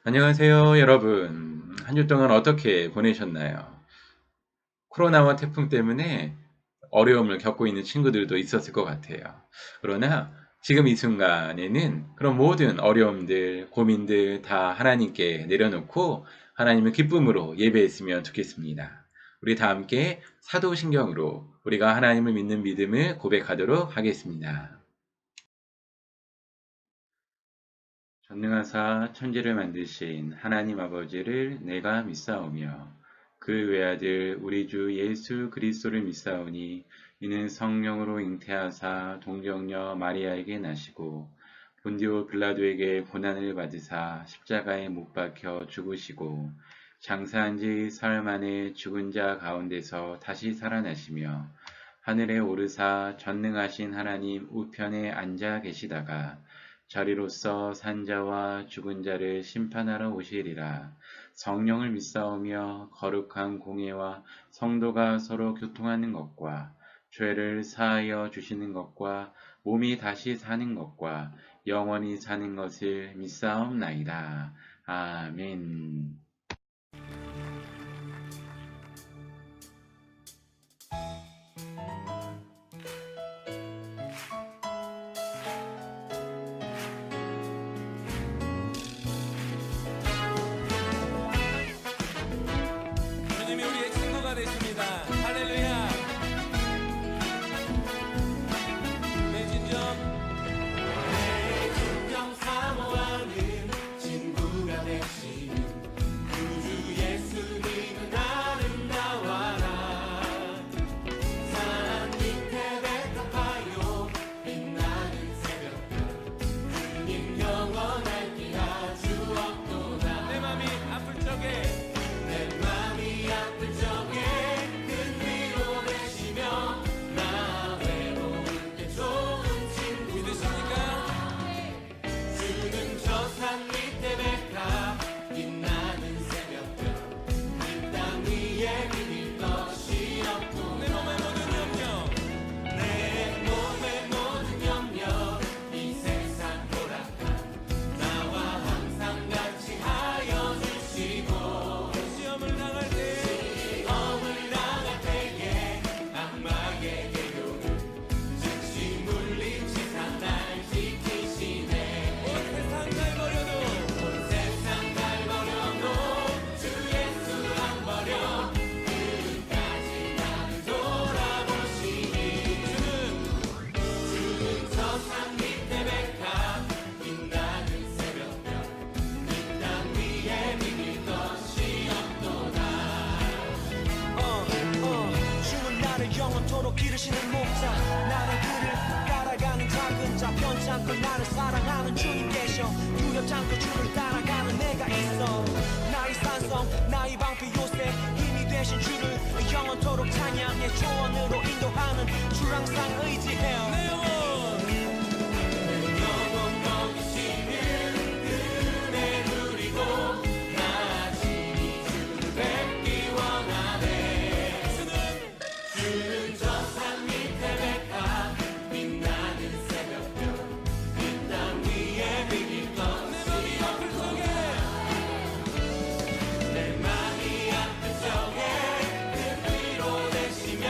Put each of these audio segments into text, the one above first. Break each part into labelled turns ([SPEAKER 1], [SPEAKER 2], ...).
[SPEAKER 1] 안녕하세요, 여러분. 한 주 동안 어떻게 보내셨나요? 코로나와 태풍 때문에 어려움을 겪고 있는 친구들도 있었을 것 같아요. 그러나 지금 이 순간에는 그런 모든 어려움들, 고민들 다 하나님께 내려놓고 하나님을 기쁨으로 예배했으면 좋겠습니다. 우리 다 함께 사도신경으로 우리가 하나님을 믿는 믿음을 고백하도록 하겠습니다. 전능하사 천지를 만드신 하나님 아버지를 내가 믿사오며 그 외아들 우리 주 예수 그리스도를 믿사오니 이는 성령으로 잉태하사 동정녀 마리아에게 나시고 본디오 빌라도에게 고난을 받으사 십자가에 못 박혀 죽으시고 장사한 지 사흘 만에 죽은 자 가운데서 다시 살아나시며 하늘에 오르사 전능하신 하나님 우편에 앉아 계시다가 저리로서 산자와 죽은 자를 심판하러 오시리라. 성령을 믿사오며 거룩한 공예와 성도가 서로 교통하는 것과 죄를 사하여 주시는 것과 몸이 다시 사는 것과 영원히 사는 것을 믿사옵나이다. 아멘.
[SPEAKER 2] 주님이 우리의 친구가 되십니다. 할렐루야. 내 진정 사모하는 친구가 되시는 구주 예수님은 아름다워라. 산 밑에 배탑하여 빛나는 새벽별 주님 영원할기라 주옵도다. 내 맘이 아플 적에 큰 위로 되시며 나 외로울 때 좋은 친구 되십니까? 주는 저 산 밑에 백합 빛나는 새벽별 이 땅 위에 비빌 것이 없고 내 몸의 모든 염려 이 세상 돌아가 나와 항상 같이 하여 주시고 시험을 당할 때에 악마의 계교를 즉시 물리치사 날 지키시네. 온 세상 날 버려도 주 예수 안 버려 끝까지 나를 돌아보시니 주는 저 산 밑에 백합 빛나는 새벽별 이 땅 위에 비빌 것이 없도다.
[SPEAKER 3] 주는 나를 영원토록 기르시는 목자 나는 그를 따라가는 작은 자 편찮고 나를 사랑하는 주님 계셔 두렵지 않고 주를 따라가는 내가 있어 나의 산성 나의 방패 요새 힘이 되신 주를 영원토록 찬양해 조언으로 인도하는 주를 항상 의지해요
[SPEAKER 2] 내 영혼
[SPEAKER 3] 먹이시는 그네 누리고 나 진히 주를 뵙기 원하네 주는 저 산 밑에 백합 빛나는 새벽별 이 땅 위에 비빌 것이 없고 내 맘이 아플 적에 그 위로 되시며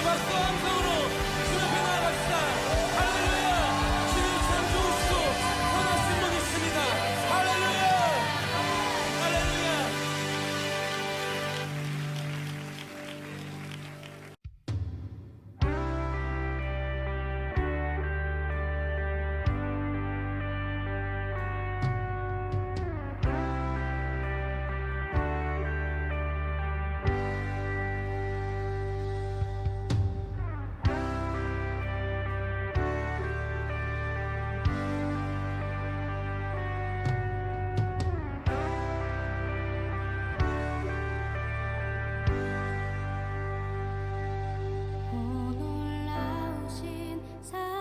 [SPEAKER 2] 함께 박수와 함성으로 주 앞에 나아갑시다. 할렐루야. 주님 참 좋으시고 선하신 분이십니다. 할렐루야. 할렐루야.
[SPEAKER 4] 오 놀라우신 사랑으로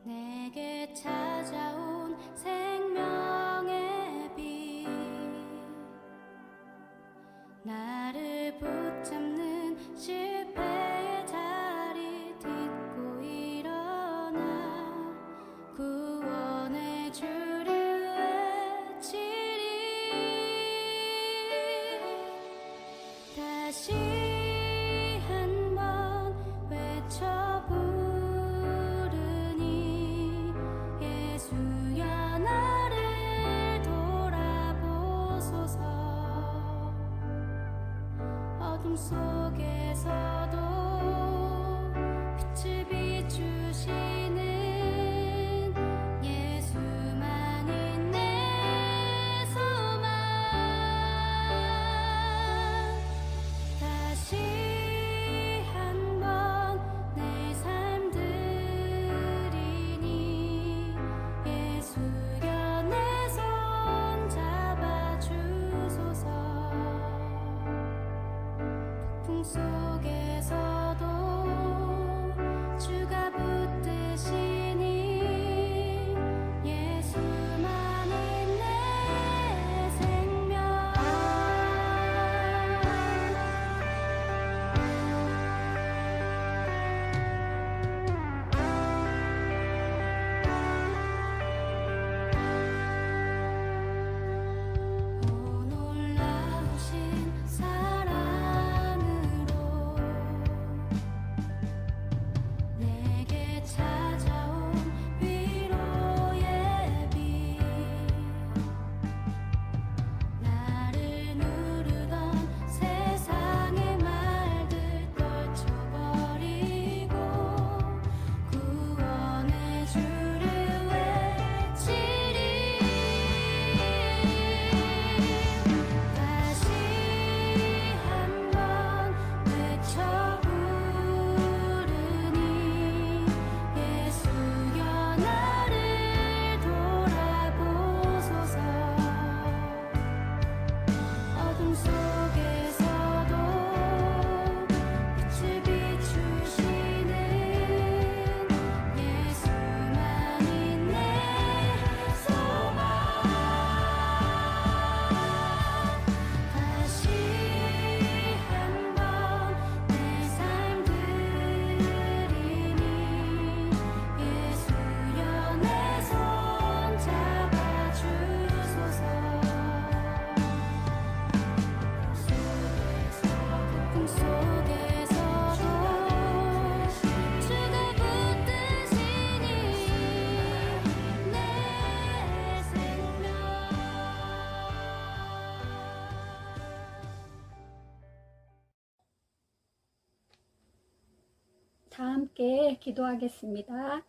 [SPEAKER 4] 내게 찾아온 생명의 빛 나를 붙잡는 실패의 자리 딛고 일어나 구원의 주를 외치리 다시 한번 외쳐 부르니 예수여 나를 돌아보소서 어둠 속에서도 빛을 비추시는 예수만이 내 소망 다시 한번 내 삶 드리니 예수여 내 손 잡아주소서 폭풍 속에서도 주가 붙드시니 예수만이 내 생명 오 놀라우신 사랑으로 내게 찾아온 위로의 빛 나를 누르던 세상의 말들 떨쳐버리고 구원의 주를 외치리 다시 한번 외쳐 부르니 예수여 나를 돌아보소서 어둠 속에서도 빛을 비추시는 예수만이 내 소망 다시 한번 내 삶 드리니 예수여 내 손 잡아주소서 폭풍 속에서도 주가 붙드시니 내 생명
[SPEAKER 5] 다 함께 기도하겠습니다.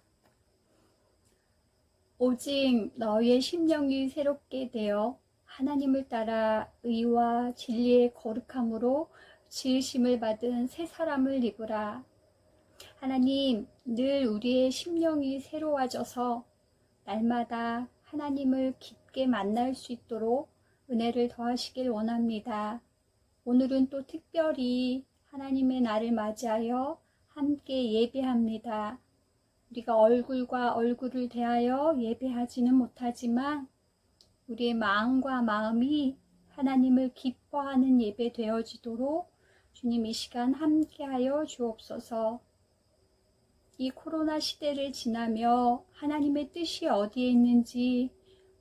[SPEAKER 5] 오직 너희의 심령이 새롭게 되어 하나님을 따라 의와 진리의 거룩함으로 지으심을 받은 새 사람을 입으라. 하나님, 늘 우리의 심령이 새로워져서 날마다 하나님을 깊게 만날 수 있도록 은혜를 더하시길 원합니다. 오늘은 또 특별히 하나님의 날을 맞이하여 함께 예배합니다. 우리가 얼굴과 얼굴을 대하여 예배하지는 못하지만 우리의 마음과 마음이 하나님을 기뻐하는 예배 되어지도록 주님 이 시간 함께하여 주옵소서. 이 코로나 시대를 지나며 하나님의 뜻이 어디에 있는지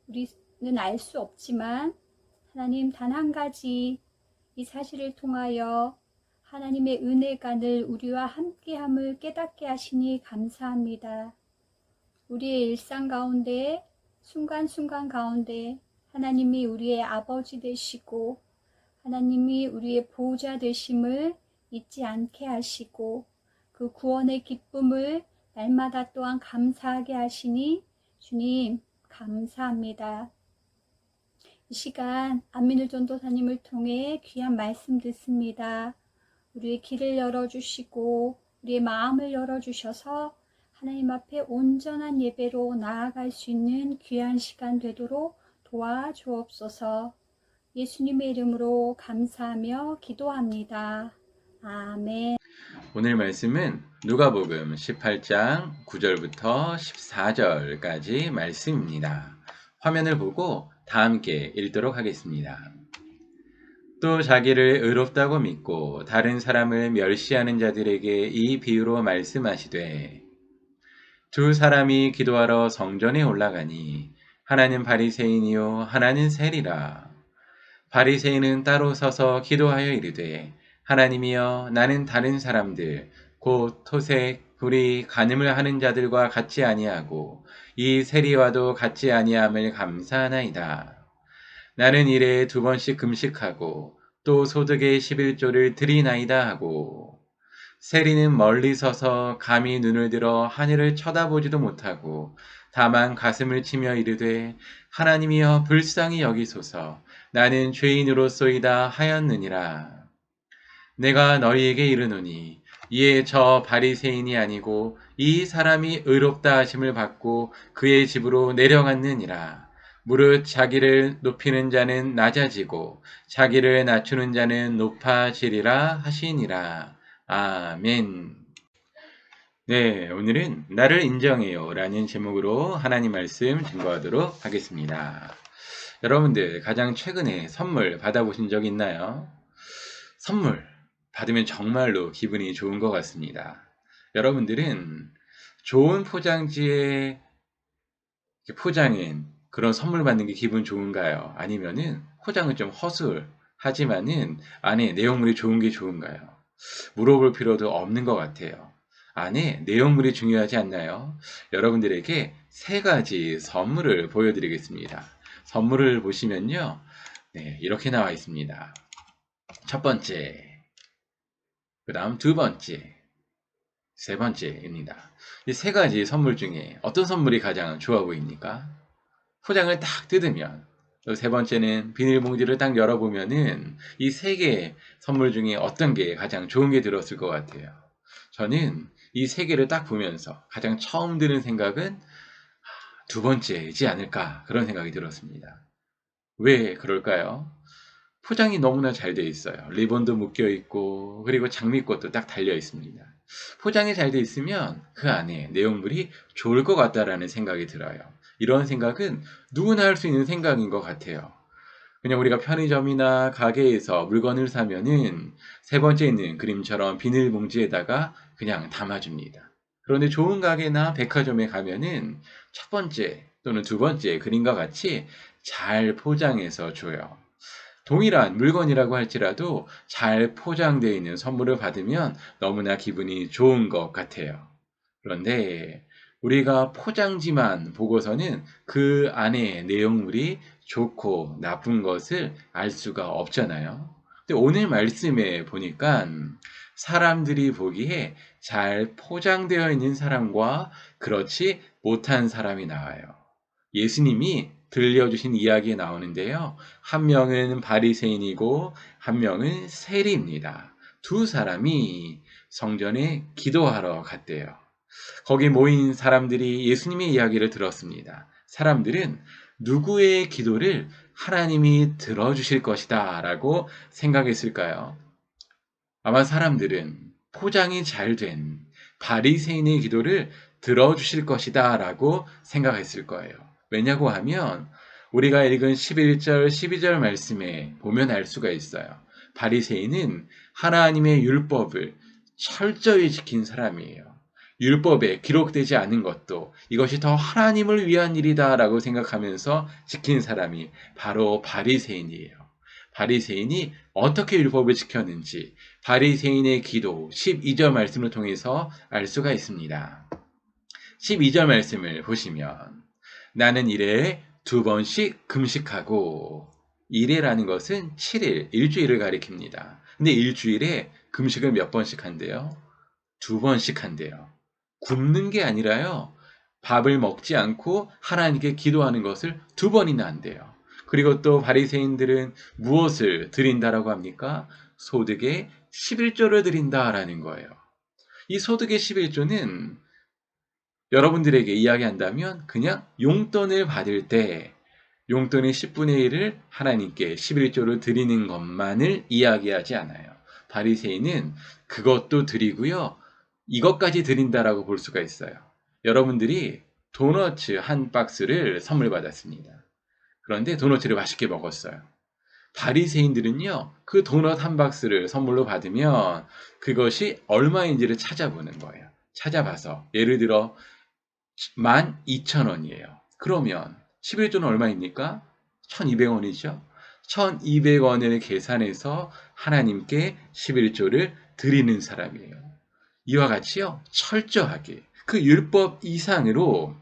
[SPEAKER 5] 우리는 알 수 없지만 하나님 단 한 가지 이 사실을 통하여 하나님의 은혜가 늘 우리와 함께함을 깨닫게 하시니 감사합니다. 우리의 일상 가운데 순간순간 가운데 하나님이 우리의 아버지 되시고 하나님이 우리의 보호자 되심을 잊지 않게 하시고 그 구원의 기쁨을 날마다 또한 감사하게 하시니 주님 감사합니다. 이 시간 안민을 전도사님을 통해 귀한 말씀 듣습니다. 우리의 길을 열어주시고 우리의 마음을 열어주셔서 하나님 앞에 온전한 예배로 나아갈 수 있는 귀한 시간 되도록 도와주옵소서. 예수님의 이름으로 감사하며 기도합니다. 아멘.
[SPEAKER 1] 오늘 말씀은 누가복음 18장 9절부터 14절까지 말씀입니다. 화면을 보고 다 함께 읽도록 하겠습니다. 또 자기를 의롭다고 믿고 다른 사람을 멸시하는 자들에게 이 비유로 말씀하시되 두 사람이 기도하러 성전에 올라가니 하나는 바리새인이요 하나는 세리라. 바리새인은 따로 서서 기도하여 이르되 하나님이여 나는 다른 사람들 곧 토색, 불의, 간음을 하는 자들과 같이 아니하고 이 세리와도 같이 아니함을 감사하나이다. 나는 일에 2번씩 금식하고 또 소득의 11조를 드리나이다 하고 세리는 멀리 서서 감히 눈을 들어 하늘을 쳐다보지도 못하고 다만 가슴을 치며 이르되 하나님이여 불쌍히 여기소서 나는 죄인으로소이다 하였느니라. 내가 너희에게 이르노니 이에 저 바리새인이 아니고 이 사람이 의롭다 하심을 받고 그의 집으로 내려갔느니라. 무릇 자기를 높이는 자는 낮아지고 자기를 낮추는 자는 높아지리라 하시니라. 아멘. 네, 오늘은 나를 인정해요 라는 제목으로 하나님 말씀 증거하도록 하겠습니다. 여러분들 가장 최근에 선물 받아보신 적 있나요? 선물 받으면 정말로 기분이 좋은 것 같습니다. 여러분들은 좋은 포장지에 포장인 그런 선물 받는 게 기분 좋은가요? 아니면은 포장은 좀 허술하지만은 안에 내용물이 좋은 게 좋은가요? 물어볼 필요도 없는 것 같아요. 안에 내용물이 중요하지 않나요? 여러분들에게 3가지 선물을 보여드리겠습니다. 선물을 보시면요. 네, 이렇게 나와 있습니다. 첫 번째, 그 다음 2번째, 3번째입니다. 이 3가지 선물 중에 어떤 선물이 가장 좋아 보입니까? 포장을 딱 뜯으면, 또 3번째는 비닐봉지를 딱 열어보면은 이 3개의 선물 중에 어떤 게 가장 좋은 게 들었을 것 같아요. 저는 이 3개를 딱 보면서 가장 처음 드는 생각은 2번째이지 않을까 그런 생각이 들었습니다. 왜 그럴까요? 포장이 너무나 잘 되어 있어요. 리본도 묶여 있고 그리고 장미꽃도 딱 달려 있습니다. 포장이 잘 되어 있으면 그 안에 내용물이 좋을 것 같다라는 생각이 들어요. 이런 생각은 누구나 할 수 있는 생각인 것 같아요. 그냥 우리가 편의점이나 가게에서 물건을 사면은 3번째 있는 그림처럼 비닐봉지에다가 그냥 담아줍니다. 그런데 좋은 가게나 백화점에 가면은 첫 번째 또는 2번째 그림과 같이 잘 포장해서 줘요. 동일한 물건이라고 할지라도 잘 포장되어 있는 선물을 받으면 너무나 기분이 좋은 것 같아요. 그런데 우리가 포장지만 보고서는 그 안에 내용물이 좋고 나쁜 것을 알 수가 없잖아요. 근데 오늘 말씀에 보니까 사람들이 보기에 잘 포장되어 있는 사람과 그렇지 못한 사람이 나와요. 예수님이 들려주신 이야기에 나오는데요. 한 명은 바리새인이고 한 명은 세리입니다. 2 사람이 성전에 기도하러 갔대요. 거기 모인 사람들이 예수님의 이야기를 들었습니다. 사람들은 누구의 기도를 하나님이 들어주실 것이다 라고 생각했을까요? 아마 사람들은 포장이 잘 된 바리새인의 기도를 들어주실 것이다 라고 생각했을 거예요. 왜냐고 하면 우리가 읽은 11절, 12절 말씀에 보면 알 수가 있어요. 바리새인은 하나님의 율법을 철저히 지킨 사람이에요. 율법에 기록되지 않은 것도 이것이 더 하나님을 위한 일이다 라고 생각하면서 지킨 사람이 바로 바리새인이에요. 바리새인이 어떻게 율법을 지켰는지 바리새인의 기도 12절 말씀을 통해서 알 수가 있습니다. 12절 말씀을 보시면 나는 일에 2번씩 금식하고, 일회라는 것은 7일, 일주일을 가리킵니다. 근데 일주일에 금식을 몇 번씩 한대요? 2번씩 한대요. 굶는 게 아니라요. 밥을 먹지 않고 하나님께 기도하는 것을 2번이나 한대요. 그리고 또 바리새인들은 무엇을 드린다라고 합니까? 소득의 11조를 드린다라는 거예요. 이 소득의 11조는 여러분들에게 이야기한다면 그냥 용돈을 받을 때 용돈의 10분의 1을 하나님께 11조를 드리는 것만을 이야기하지 않아요. 바리새인은 그것도 드리고요. 이것까지 드린다라고 볼 수가 있어요. 여러분들이 도너츠 한 박스를 선물 받았습니다. 그런데 도너츠를 맛있게 먹었어요. 바리새인들은요, 그 도넛 한 박스를 선물로 받으면 그것이 얼마인지를 찾아보는 거예요. 찾아봐서 예를 들어 12,000원이에요. 그러면 11조는 얼마입니까? 1,200원이죠. 1,200원을 계산해서 하나님께 11조를 드리는 사람이에요. 이와 같이요, 철저하게 그 율법 이상으로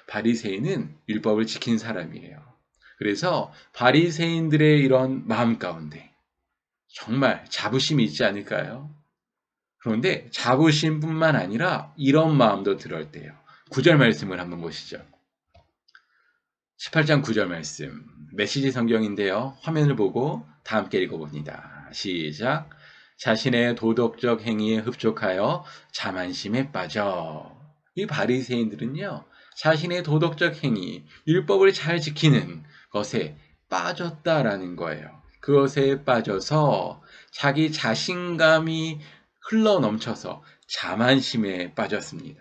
[SPEAKER 1] 바리새인은 율법을 지킨 사람이에요. 그래서 바리새인들의 이런 마음 가운데 정말 자부심이 있지 않을까요? 그런데 자부심뿐만 아니라 이런 마음도 들어야 돼요. 9절 말씀을 한번 보시죠. 18장 9절 말씀, 메시지 성경인데요. 화면을 보고 다 함께 읽어봅니다. 시작. 자신의 도덕적 행위에 흡족하여 자만심에 빠져. 이 바리새인들은요, 자신의 도덕적 행위, 율법을 잘 지키는 것에 빠졌다라는 거예요. 그것에 빠져서 자기 자신감이 흘러넘쳐서 자만심에 빠졌습니다.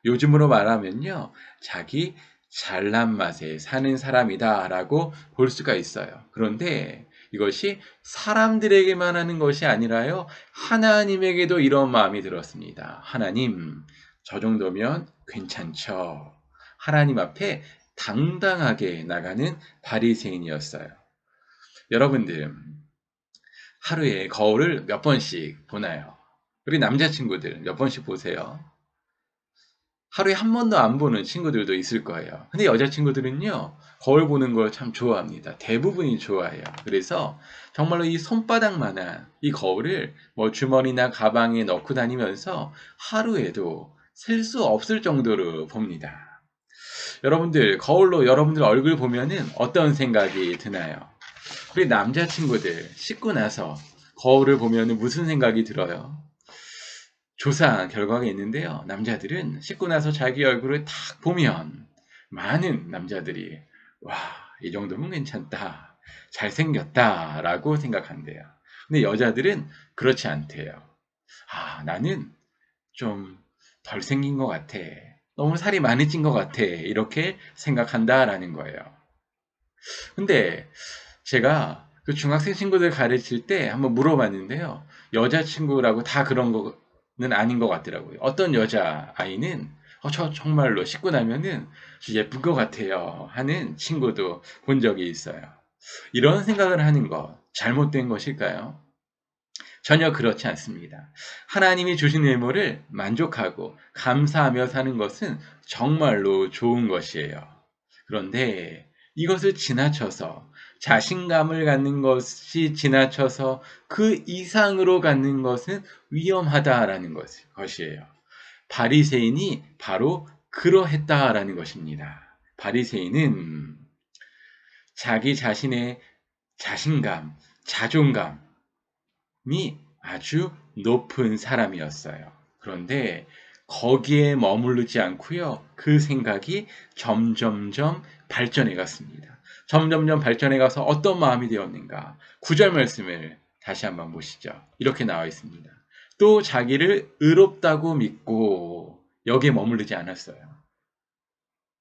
[SPEAKER 1] 요즘으로 말하면요, 자기 잘난 맛에 사는 사람이다 라고 볼 수가 있어요. 그런데 이것이 사람들에게만 하는 것이 아니라요, 하나님에게도 이런 마음이 들었습니다. 하나님, 저 정도면 괜찮죠. 하나님 앞에 당당하게 나가는 바리새인이었어요. 여러분들, 하루에 거울을 몇 번씩 보나요? 우리 남자친구들 몇 번씩 보세요? 하루에 한 번도 안 보는 친구들도 있을 거예요. 근데 여자친구들은요, 거울 보는 걸 참 좋아합니다. 대부분이 좋아해요. 그래서 정말로 이 손바닥만한 이 거울을 뭐 주머니나 가방에 넣고 다니면서 하루에도 셀 수 없을 정도로 봅니다. 여러분들, 거울로 여러분들 얼굴 보면은 어떤 생각이 드나요? 우리 남자친구들 씻고 나서 거울을 보면은 무슨 생각이 들어요? 조사한 결과가 있는데요. 남자들은 씻고 나서 자기 얼굴을 딱 보면 많은 남자들이 와, 이 정도면 괜찮다, 잘생겼다 라고 생각한대요. 근데 여자들은 그렇지 않대요. 아, 나는 좀 덜 생긴 것 같아, 너무 살이 많이 찐 것 같아, 이렇게 생각한다라는 거예요. 근데 제가 그 중학생 친구들 가르칠 때 한번 물어봤는데요. 여자친구라고 다 그런 거는 아닌 것 같더라고요. 어떤 여자아이는 저 정말로 씻고 나면은 예쁜 것 같아요 하는 친구도 본 적이 있어요. 이런 생각을 하는 것 잘못된 것일까요? 전혀 그렇지 않습니다. 하나님이 주신 외모를 만족하고 감사하며 사는 것은 정말로 좋은 것이에요. 그런데 이것을 지나쳐서 자신감을 갖는 것이 지나쳐서 그 이상으로 갖는 것은 위험하다라는 것이에요. 바리새인이 바로 그러했다라는 것입니다. 바리새인은 자기 자신의 자신감, 자존감이 아주 높은 사람이었어요. 그런데 거기에 머무르지 않고요, 그 생각이 점점점 발전해 갔습니다. 점점점 발전해 가서 어떤 마음이 되었는가? 9절 말씀을 다시 한번 보시죠. 이렇게 나와 있습니다. 또 자기를 의롭다고 믿고 여기에 머무르지 않았어요.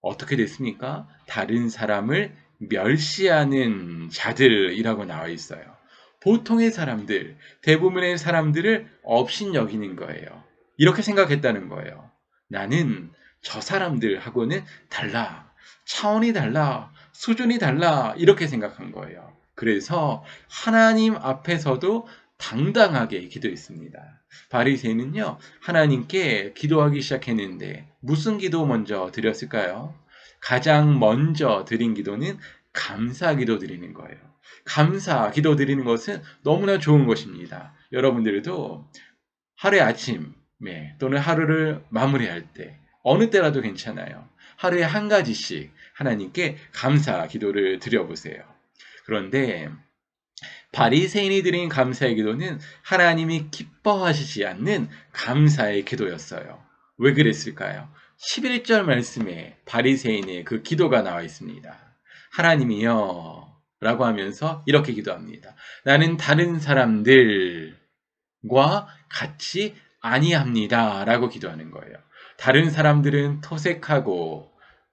[SPEAKER 1] 어떻게 됐습니까? 다른 사람을 멸시하는 자들이라고 나와 있어요. 보통의 사람들, 대부분의 사람들을 업신여기는 거예요. 이렇게 생각했다는 거예요. 나는 저 사람들하고는 달라, 차원이 달라, 수준이 달라, 이렇게 생각한 거예요. 그래서 하나님 앞에서도 당당하게 기도했습니다. 바리새인은요, 하나님께 기도하기 시작했는데 무슨 기도 먼저 드렸을까요? 가장 먼저 드린 기도는 감사 기도 드리는 거예요. 감사 기도 드리는 것은 너무나 좋은 것입니다. 여러분들도 하루의 아침에 또는 하루를 마무리할 때 어느 때라도 괜찮아요. 하루에 한 가지씩 하나님께 감사 기도를 드려보세요. 그런데 바리새인이 드린 감사의 기도는 하나님이 기뻐하시지 않는 감사의 기도였어요. 왜 그랬을까요? 11절 말씀에 바리새인의 그 기도가 나와 있습니다. 하나님이여 라고 하면서 이렇게 기도합니다. 나는 다른 사람들과 같이 아니합니다 라고 기도하는 거예요. 다른 사람들은 토색하고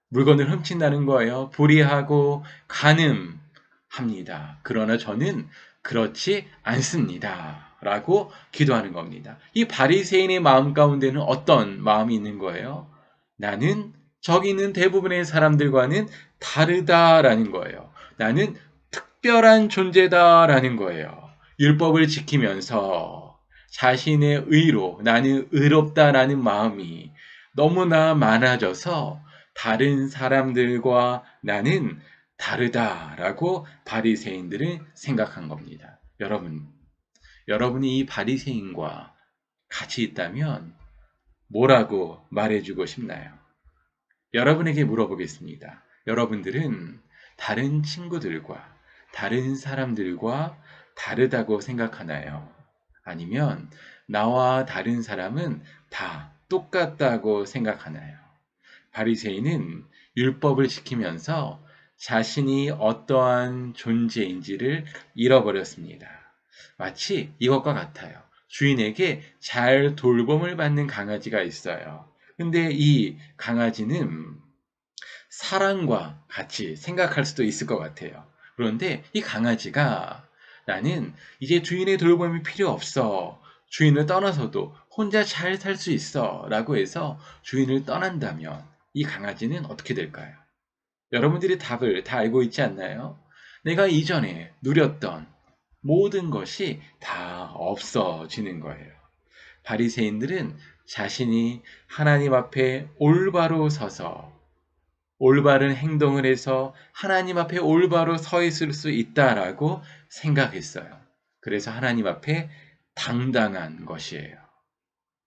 [SPEAKER 1] 물건을 훔친다는 거예요. 불의하고 간음합니다. 그러나 저는 그렇지 않습니다. 라고 기도하는 겁니다. 이 바리새인의 마음 가운데는 어떤 마음이 있는 거예요? 나는 저기 있는 대부분의 사람들과는 다르다라는 거예요. 나는 특별한 존재다라는 거예요. 율법을 지키면서 자신의 의로 나는 의롭다라는 마음이 너무나 많아져서 다른 사람들과 나는 다르다라고 바리새인들은 생각한 겁니다. 여러분이 이 바리새인과 같이 있다면 뭐라고 말해주고 싶나요? 여러분에게 물어보겠습니다. 여러분들은 다른 친구들과 다른 사람들과 다르다고 생각하나요? 아니면 나와 다른 사람은 다 똑같다고 생각하나요? 바리새인은 율법을 지키면서 자신이 어떠한 존재인지를 잃어버렸습니다. 마치 이것과 같아요. 주인에게 잘 돌봄을 받는 강아지가 있어요. 근데 이 강아지는 사람과 같이 생각할 수도 있을 것 같아요. 그런데 이 강아지가 나는 이제 주인의 돌봄이 필요 없어. 주인을 떠나서도 혼자 잘 살 수 있어. 라고 해서 주인을 떠난다면 이 강아지는 어떻게 될까요? 여러분들이 답을 다 알고 있지 않나요? 내가 이전에 누렸던 모든 것이 다 없어지는 거예요. 바리새인들은 자신이 하나님 앞에 올바로 서서 올바른 행동을 해서 하나님 앞에 올바로 서 있을 수 있다라고 생각했어요. 그래서 하나님 앞에 당당한 것이에요.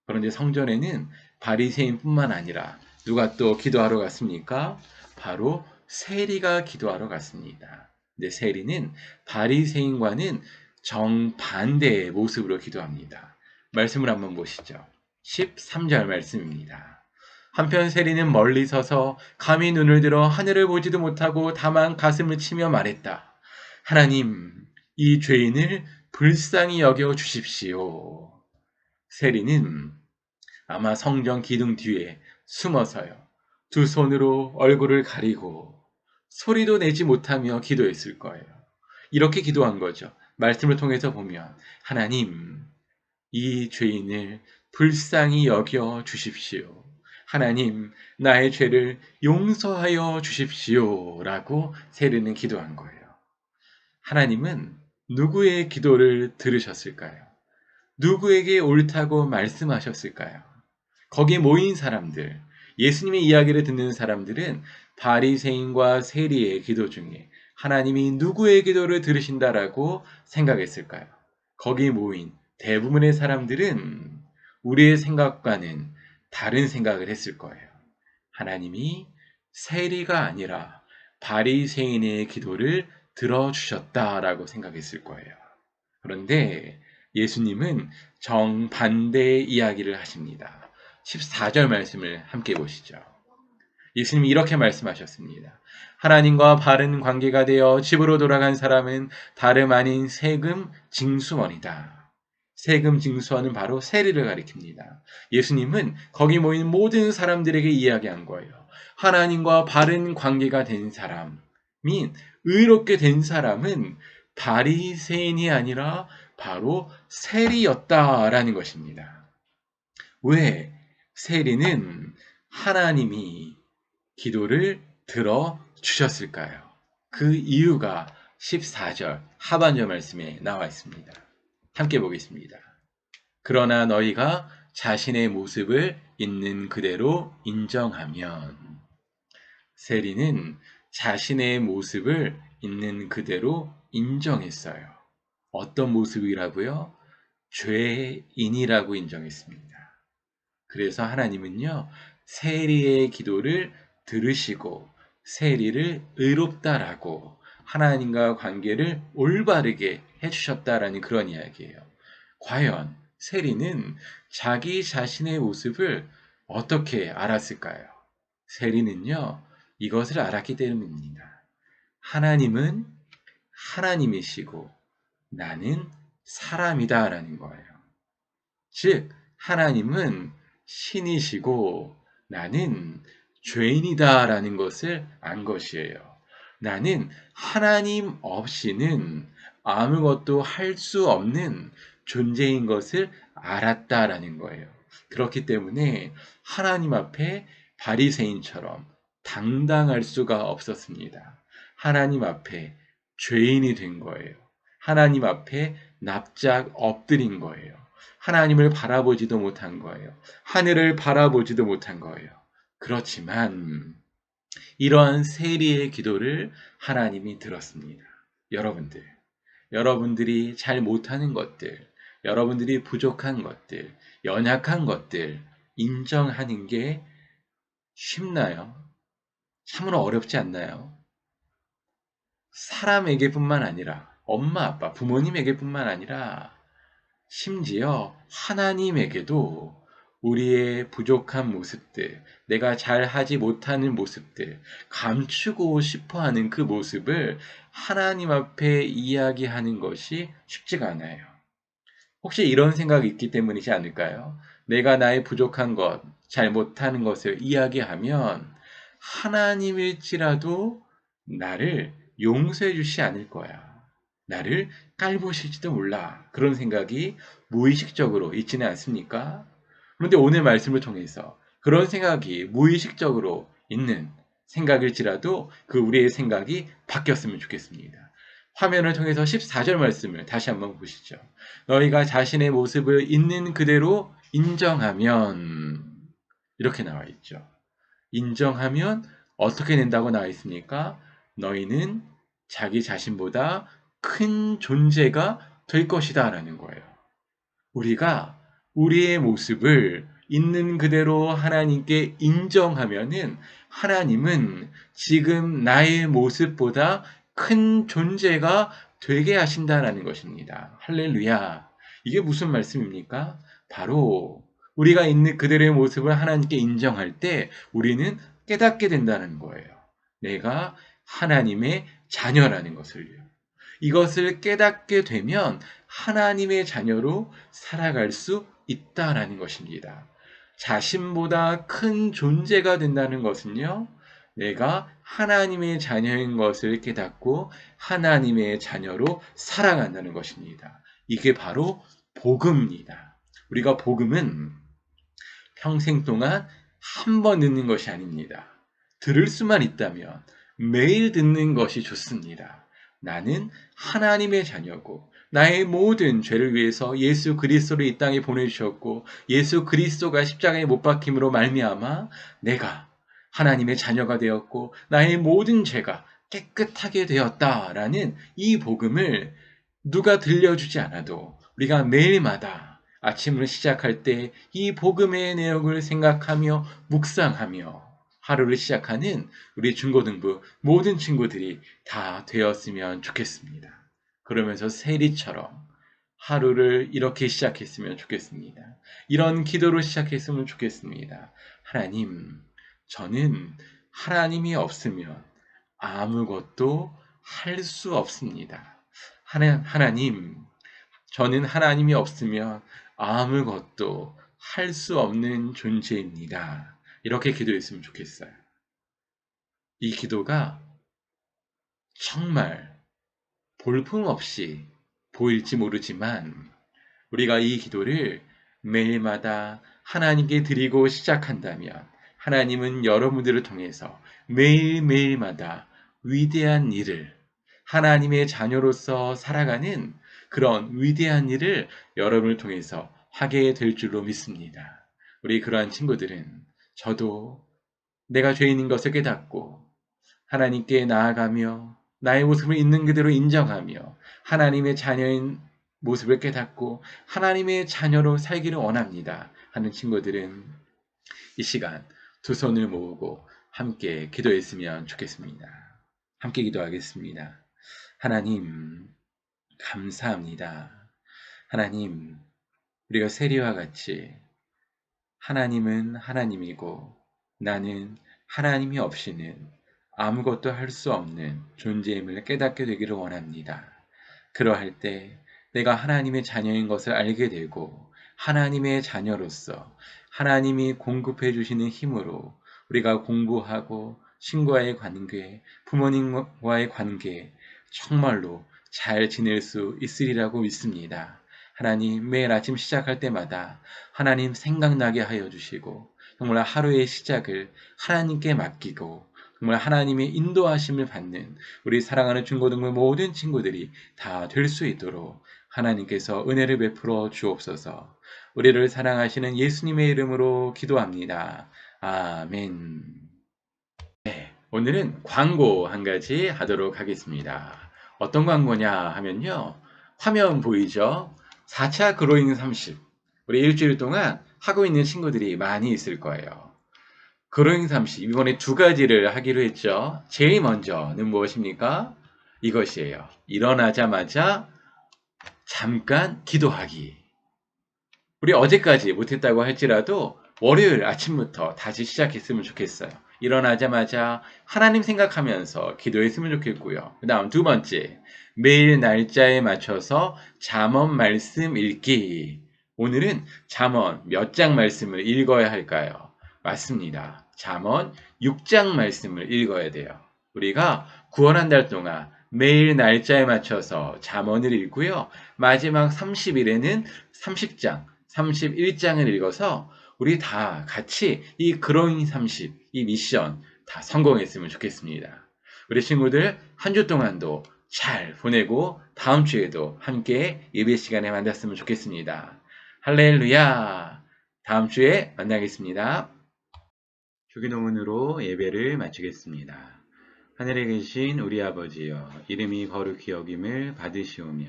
[SPEAKER 1] 그런데 성전에는 바리새인뿐만 아니라 누가 또 기도하러 갔습니까? 바로 세리가 기도하러 갔습니다. 근데 세리는 바리새인과는 정반대의 모습으로 기도합니다. 말씀을 한번 보시죠. 13절 말씀입니다. 한편 세리는 멀리 서서 감히 눈을 들어 하늘을 보지도 못하고 다만 가슴을 치며 말했다. 하나님, 이 죄인을 불쌍히 여겨 주십시오. 세리는 아마 성전 기둥 뒤에 숨어서요. 두 손으로 얼굴을 가리고 소리도 내지 못하며 기도했을 거예요. 이렇게 기도한 거죠. 말씀을 통해서 보면 하나님, 이 죄인을 불쌍히 여겨 주십시오. 하나님, 나의 죄를 용서하여 주십시오. 라고 세리는 기도한 거예요. 하나님은 누구의 기도를 들으셨을까요? 누구에게 옳다고 말씀하셨을까요? 거기에 모인 사람들, 예수님의 이야기를 듣는 사람들은 바리새인과 세리의 기도 중에 하나님이 누구의 기도를 들으신다라고 생각했을까요? 거기에 모인 대부분의 사람들은 우리의 생각과는 다른 생각을 했을 거예요. 하나님이 세리가 아니라 바리새인의 기도를 들어주셨다라고 생각했을 거예요. 그런데 예수님은 정반대의 이야기를 하십니다. 14절 말씀을 함께 보시죠. 예수님이 이렇게 말씀하셨습니다. 하나님과 바른 관계가 되어 집으로 돌아간 사람은 다름 아닌 세금 징수원이다. 세금 징수원은 바로 세리를 가리킵니다. 예수님은 거기 모인 모든 사람들에게 이야기한 거예요. 하나님과 바른 관계가 된 사람이 의롭게 된 사람은 바리새인이 아니라 바로 세리였다라는 것입니다. 왜? 세리는 하나님이 기도를 들어주셨을까요? 그 이유가 14절 하반절 말씀에 나와 있습니다. 함께 보겠습니다. 그러나 너희가 자신의 모습을 있는 그대로 인정하면, 세리는 자신의 모습을 있는 그대로 인정했어요. 어떤 모습이라고요? 죄인이라고 인정했습니다. 그래서 하나님은요, 세리의 기도를 들으시고 세리를 의롭다라고 하나님과 관계를 올바르게 해주셨다라는 그런 이야기예요. 과연 세리는 자기 자신의 모습을 어떻게 알았을까요? 세리는요, 이것을 알았기 때문입니다. 하나님은 하나님이시고 나는 사람이다 라는 거예요. 즉, 하나님은 신이시고 나는 죄인이다 라는 것을 안 것이에요. 나는 하나님 없이는 아무것도 할 수 없는 존재인 것을 알았다라는 거예요. 그렇기 때문에 하나님 앞에 바리새인처럼 당당할 수가 없었습니다. 하나님 앞에 죄인이 된 거예요. 하나님 앞에 납작 엎드린 거예요. 하나님을 바라보지도 못한 거예요. 하늘을 바라보지도 못한 거예요. 그렇지만 이러한 세리의 기도를 하나님이 들었습니다. 여러분들이 잘 못하는 것들, 여러분들이 부족한 것들, 연약한 것들 인정하는 게 쉽나요? 참으로 어렵지 않나요? 사람에게뿐만 아니라 엄마, 아빠, 부모님에게뿐만 아니라 심지어 하나님에게도 우리의 부족한 모습들, 내가 잘하지 못하는 모습들, 감추고 싶어하는 그 모습을 하나님 앞에 이야기하는 것이 쉽지가 않아요. 혹시 이런 생각이 있기 때문이지 않을까요? 내가 나의 부족한 것, 잘 못하는 것을 이야기하면 하나님일지라도 나를 용서해 주시지 않을 거야. 나를 깔보실지도 몰라. 그런 생각이 무의식적으로 있지는 않습니까? 그런데 오늘 말씀을 통해서 그런 생각이 무의식적으로 있는 생각일지라도 그 우리의 생각이 바뀌었으면 좋겠습니다. 화면을 통해서 14절 말씀을 다시 한번 보시죠. 너희가 자신의 모습을 있는 그대로 인정하면, 이렇게 나와 있죠. 인정하면 어떻게 된다고 나와 있습니까? 너희는 자기 자신보다 큰 존재가 될 것이다 라는 거예요. 우리가 우리의 모습을 있는 그대로 하나님께 인정하면은 하나님은 지금 나의 모습보다 큰 존재가 되게 하신다라는 것입니다. 할렐루야. 이게 무슨 말씀입니까? 바로 우리가 있는 그대로의 모습을 하나님께 인정할 때 우리는 깨닫게 된다는 거예요. 내가 하나님의 자녀라는 것을요. 이것을 깨닫게 되면 하나님의 자녀로 살아갈 수 있다라는 것입니다. 자신보다 큰 존재가 된다는 것은요, 내가 하나님의 자녀인 것을 깨닫고 하나님의 자녀로 살아간다는 것입니다. 이게 바로 복음입니다. 우리가 복음은 평생 동안 한 번 듣는 것이 아닙니다. 들을 수만 있다면 매일 듣는 것이 좋습니다. 나는 하나님의 자녀고 나의 모든 죄를 위해서 예수 그리스도를 이 땅에 보내주셨고 예수 그리스도가 십자가에 못 박힘으로 말미암아 내가 하나님의 자녀가 되었고 나의 모든 죄가 깨끗하게 되었다라는 이 복음을 누가 들려주지 않아도 우리가 매일마다 아침을 시작할 때 이 복음의 내용을 생각하며 묵상하며 하루를 시작하는 우리 중고등부 모든 친구들이 다 되었으면 좋겠습니다. 그러면서 세리처럼 하루를 이렇게 시작했으면 좋겠습니다. 이런 기도로 시작했으면 좋겠습니다. 하나님, 저는 하나님이 없으면 아무것도 할 수 없습니다. 하나님, 저는 하나님이 없으면 아무것도 할 수 없는 존재입니다. 이렇게 기도했으면 좋겠어요. 이 기도가 정말 볼품없이 보일지 모르지만 우리가 이 기도를 매일마다 하나님께 드리고 시작한다면 하나님은 여러분들을 통해서 매일매일마다 위대한 일을 하나님의 자녀로서 살아가는 그런 위대한 일을 여러분을 통해서 하게 될 줄로 믿습니다. 우리 그러한 친구들은 저도 내가 죄인인 것을 깨닫고 하나님께 나아가며 나의 모습을 있는 그대로 인정하며 하나님의 자녀인 모습을 깨닫고 하나님의 자녀로 살기를 원합니다 하는 친구들은 이 시간 두 손을 모으고 함께 기도했으면 좋겠습니다. 함께 기도하겠습니다. 하나님, 감사합니다. 하나님, 우리가 세리와 같이 하나님은 하나님이고 나는 하나님이 없이는 아무것도 할 수 없는 존재임을 깨닫게 되기를 원합니다. 그러할 때 내가 하나님의 자녀인 것을 알게 되고 하나님의 자녀로서 하나님이 공급해 주시는 힘으로 우리가 공부하고 친구와의 관계, 부모님과의 관계 정말로 잘 지낼 수 있으리라고 믿습니다. 하나님, 매일 아침 시작할 때마다 하나님 생각나게 하여 주시고 정말 하루의 시작을 하나님께 맡기고 정말 하나님의 인도하심을 받는 우리 사랑하는 중고등부 모든 친구들이 다 될 수 있도록 하나님께서 은혜를 베풀어 주옵소서. 우리를 사랑하시는 예수님의 이름으로 기도합니다. 아멘. 네, 오늘은 광고 한 가지 하도록 하겠습니다. 어떤 광고냐 하면요. 화면 보이죠? 4차 그로잉 30. 우리 일주일 동안 하고 있는 친구들이 많이 있을 거예요. 그로잉 30. 이번에 두 가지를 하기로 했죠. 제일 먼저는 무엇입니까? 이것이에요. 일어나자마자 잠깐 기도하기. 우리 어제까지 못했다고 할지라도 월요일 아침부터 다시 시작했으면 좋겠어요. 일어나자마자 하나님 생각하면서 기도했으면 좋겠고요. 그 다음 두 번째, 매일 날짜에 맞춰서 잠언 말씀 읽기. 오늘은 잠언 몇 장 말씀을 읽어야 할까요? 맞습니다. 잠언 6장 말씀을 읽어야 돼요. 우리가 9월 한 달 동안 매일 날짜에 맞춰서 잠언을 읽고요. 마지막 30일에는 30장, 31장을 읽어서 우리 다 같이 이 그로잉 30, 이 미션 다 성공했으면 좋겠습니다. 우리 친구들 한 주 동안도 잘 보내고 다음 주에도 함께 예배 시간에 만났으면 좋겠습니다. 할렐루야! 다음 주에 만나겠습니다. 주기도문으로 예배를 마치겠습니다. 하늘에 계신 우리 아버지여, 이름이 거룩히 여김을 받으시오며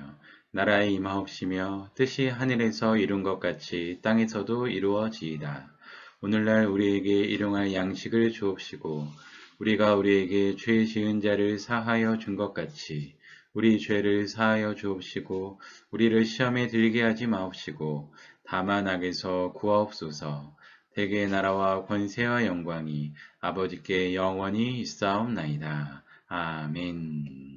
[SPEAKER 1] 나라에 임하옵시며 뜻이 하늘에서 이룬 것 같이 땅에서도 이루어지이다. 오늘날 우리에게 일용할 양식을 주옵시고 우리가 우리에게 죄 지은 자를 사하여 준 것 같이 우리 죄를 사하여 주옵시고 우리를 시험에 들게 하지 마옵시고 다만 악에서 구하옵소서. 대개의 나라와 권세와 영광이 아버지께 영원히 있사옵나이다. 아멘.